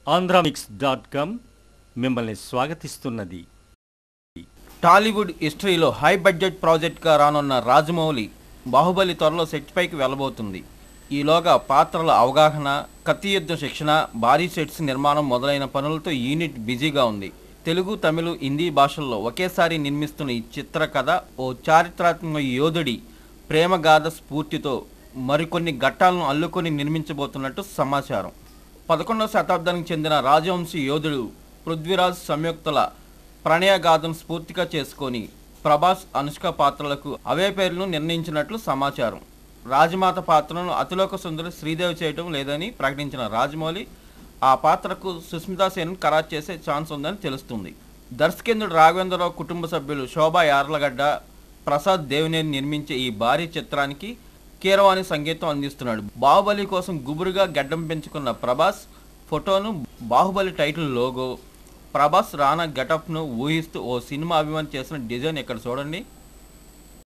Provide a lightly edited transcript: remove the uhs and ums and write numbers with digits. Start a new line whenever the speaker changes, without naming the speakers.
ఆంధ్రామిక్స్.com మిమ్మల్ని స్వాగతిస్తున్నది.
టాలీవుడ్ హిస్టరీలో high budget ప్రాజెక్ట్గా రానున్న రాజమౌళి బాహుబలి త్వరలో సెట్ పైకి వెళ్ళబోతుంది. ఈలోగా పాత్రల అవగాహన, కత్తి యుద్ధ శిక్షణ, భారీ సెట్స్ నిర్మాణం మొదలైన పనులతో యూనిట్ బిజీగా ఉంది. తెలుగు, తమిళ, హిందీ భాషల్లో ఒకేసారి నిర్మిస్తున్న ఈ చిత్ర కథ ఓ చారిత్రాత్మక యోధుడి ప్రేమగాథ స్ఫూర్తితో మరికొన్ని ఘట్టాలను అల్లుకొని నిర్మించబోతున్నట్టు సమాచారం. 11వ శతాబ్దానికి చెందిన రాజవంశీ యోధుడు పృథ్వీరాజ్ సంయుక్తుల ప్రణయగాథను స్ఫూర్తిగా చేసుకొని ప్రభాస్, అనుష్క పాత్రలకు అవే పేర్లను నిర్ణయించినట్లు సమాచారం. రాజమాత పాత్రను అతిలోక సుందరి శ్రీదేవి చేయటం లేదని ప్రకటించిన రాజమౌళి ఆ పాత్రకు సుస్మితా సేన్ ఖరారు చేసే ఛాన్స్ ఉందని తెలుస్తుంది. దర్శకేంద్రుడు రాఘవేంద్రరావు కుటుంబ సభ్యులు శోభా యార్లగడ్డ, ప్రసాద్ దేవినేని నిర్మించే ఈ భారీ చిత్రానికి కీరవాణి సంగీతం అందిస్తున్నాడు. బాహుబలి కోసం గుబురుగా గడ్డం పెంచుకున్న ప్రభాస్ ఫోటోను, బాహుబలి టైటిల్ లోగో, ప్రభాస్ రానా గెటప్ను ఊహిస్తూ ఓ సినిమా అభిమాని చేసిన డిజైన్ ఇక్కడ చూడండి.